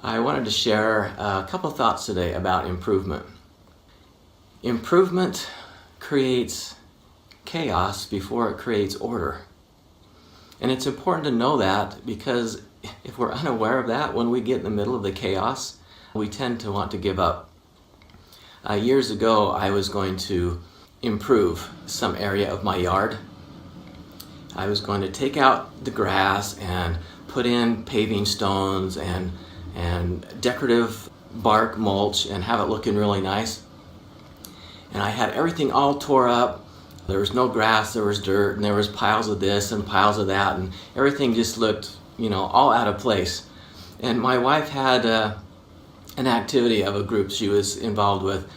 I wanted to share a couple thoughts today about improvement. Improvement creates chaos before it creates order. And it's important to know that, because if we're unaware of that, when we get in the middle of the chaos, we tend to want to give up. Years ago, I was going to improve some area of my yard. I was going to take out the grass and put in paving stones and decorative bark mulch and have it looking really nice. And I had everything all tore up. There was no grass, there was dirt, and there was piles of this and piles of that, and everything just looked, all out of place. And my wife had an activity of a group she was involved with,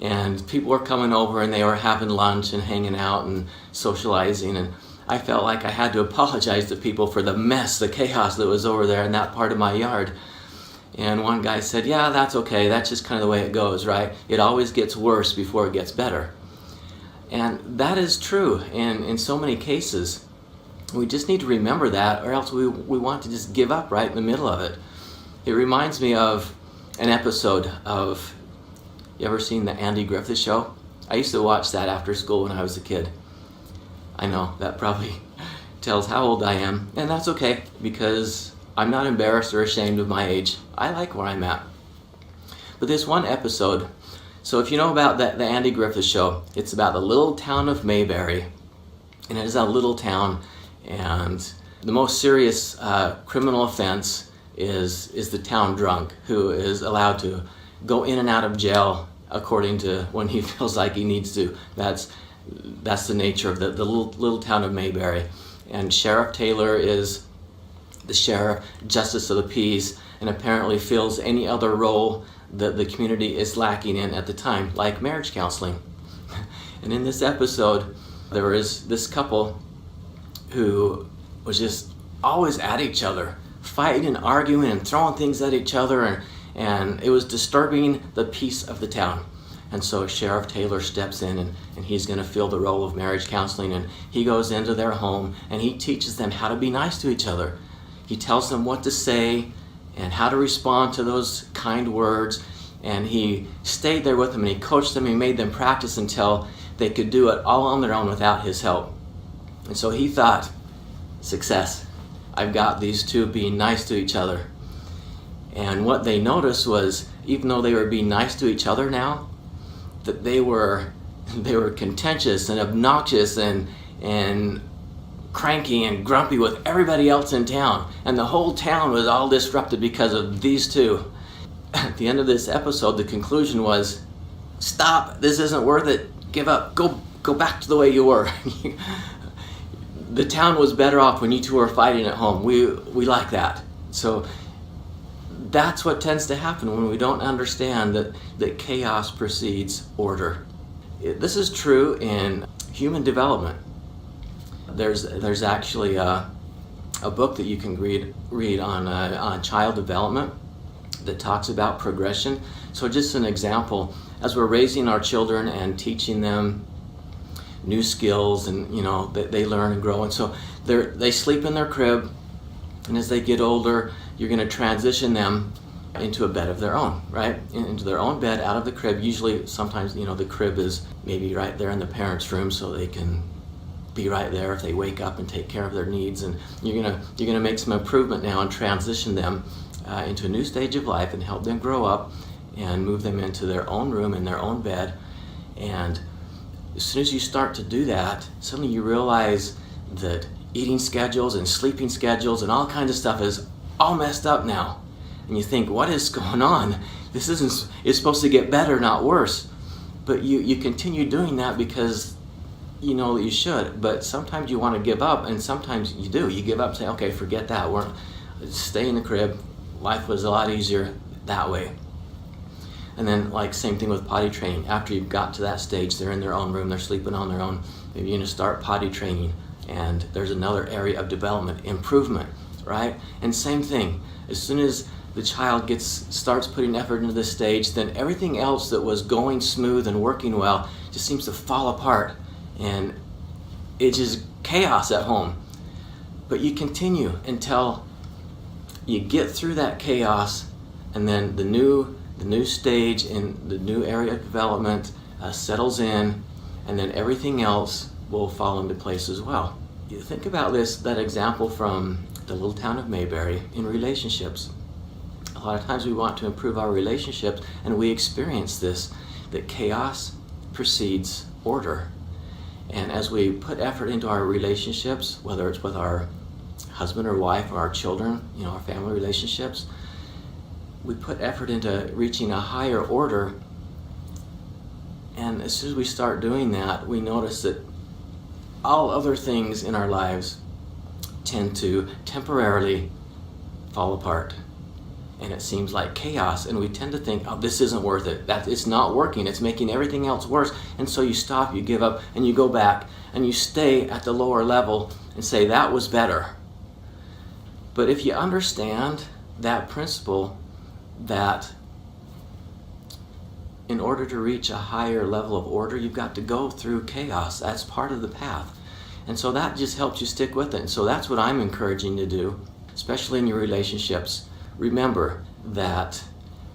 and people were coming over and they were having lunch and hanging out and socializing, and I felt like I had to apologize to people for the mess, the chaos that was over there in that part of my yard. And one guy said, "Yeah, that's okay. That's just kind of the way it goes, right? It always gets worse before it gets better." And that is true in so many cases. We just need to remember that, or else we want to just give up right in the middle of it. It reminds me of an episode of, you ever seen the Andy Griffith Show? I used to watch that after school when I was a kid. I know, that probably tells how old I am, and that's okay, because I'm not embarrassed or ashamed of my age. I like where I'm at. But this one episode, so if you know about the Andy Griffith Show, it's about the little town of Mayberry. And it is a little town, and the most serious criminal offense is the town drunk, who is allowed to go in and out of jail according to when he feels like he needs to. That's the nature of the little town of Mayberry. And Sheriff Taylor is the sheriff, justice of the peace, and apparently fills any other role that the community is lacking in at the time, like marriage counseling. And in this episode, there was this couple who was just always at each other, fighting and arguing and throwing things at each other, and it was disturbing the peace of the town. And so Sheriff Taylor steps in, and he's going to fill the role of marriage counseling, and he goes into their home and he teaches them how to be nice to each other. He tells them what to say and how to respond to those kind words, and he stayed there with them and he coached them. He made them practice until they could do it all on their own without his help. And so he thought, success. I've got these two being nice to each other. And what they noticed was, even though they were being nice to each other now, that they were contentious and obnoxious and cranky and grumpy with everybody else in town, and the whole town was all disrupted because of these two. At the end of this episode, the conclusion was, stop, this isn't worth it, give up, go back to the way you were. The town was better off when you two were fighting at home. We like that. So that's what tends to happen when we don't understand that chaos precedes order. This is true in human development. There's actually a book that you can read on child development that talks about progression. So just an example, as we're raising our children and teaching them new skills, and they learn and grow, and so they sleep in their crib, and as they get older, you're going to transition them into a bed of their own, right? Into their own bed, out of the crib. Usually, sometimes, the crib is maybe right there in the parents' room, so they can be right there if they wake up and take care of their needs. And you're gonna make some improvement now and transition them into a new stage of life and help them grow up and move them into their own room in their own bed. And as soon as you start to do that, suddenly you realize that eating schedules and sleeping schedules and all kinds of stuff is all messed up now. And you think, what is going on? It's supposed to get better, not worse. But you continue doing that because you know that you should. But sometimes you want to give up, and sometimes you do. You give up and say, okay, forget that. Stay in the crib. Life was a lot easier that way. And then, same thing with potty training. After you've got to that stage, they're in their own room, they're sleeping on their own. Maybe you're going to start potty training, and there's another area of development, improvement, right? And same thing. As soon as the child starts putting effort into this stage, then everything else that was going smooth and working well just seems to fall apart, and it's just chaos at home. But you continue until you get through that chaos, and then the new stage in the new area of development settles in, and then everything else will fall into place as well. You think about that example from the little town of Mayberry in relationships. A lot of times we want to improve our relationships, and we experience this, that chaos precedes order. And as we put effort into our relationships, whether it's with our husband or wife or our children, our family relationships, we put effort into reaching a higher order. And as soon as we start doing that, we notice that all other things in our lives tend to temporarily fall apart. And it seems like chaos, and we tend to think, oh, this isn't worth it. That it's not working. It's making everything else worse. And so you stop, you give up, and you go back, and you stay at the lower level and say, that was better. But if you understand that principle, that in order to reach a higher level of order, you've got to go through chaos. That's part of the path. And so that just helps you stick with it. And so that's what I'm encouraging you to do, especially in your relationships. Remember that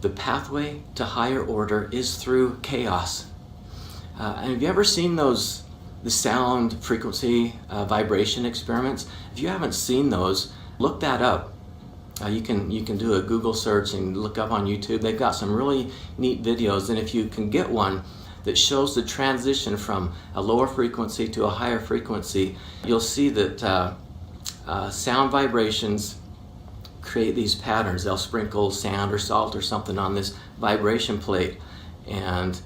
the pathway to higher order is through chaos. And have you ever seen the sound frequency vibration experiments? If you haven't seen those, look that up. You can do a Google search and look up on YouTube. They've got some really neat videos, and if you can get one that shows the transition from a lower frequency to a higher frequency, you'll see that sound vibrations create these patterns. They'll sprinkle sand or salt or something on this vibration plate, and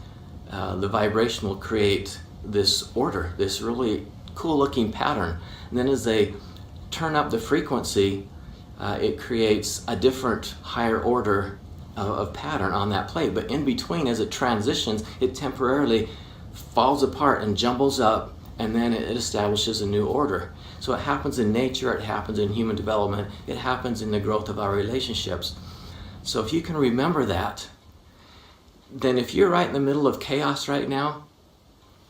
the vibration will create this order, this really cool looking pattern. And then as they turn up the frequency, it creates a different higher order of pattern on that plate. But in between, as it transitions, it temporarily falls apart and jumbles up, and then it establishes a new order. So it happens in nature, it happens in human development, it happens in the growth of our relationships. So if you can remember that, then if you're right in the middle of chaos right now,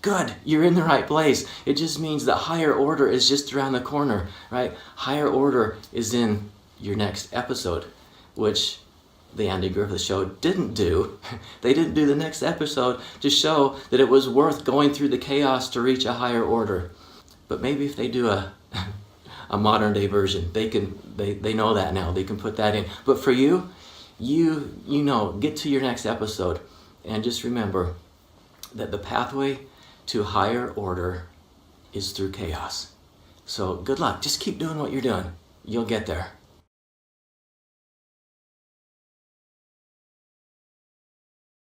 good, you're in the right place. It just means that higher order is just around the corner, right? Higher order is in your next episode, which the Andy Griffith Show didn't do. They didn't do the next episode to show that it was worth going through the chaos to reach a higher order. But maybe if they do a modern day version, they know that now. They can put that in. But for you get to your next episode, and just remember that the pathway to higher order is through chaos. So good luck. Just keep doing what you're doing. You'll get there.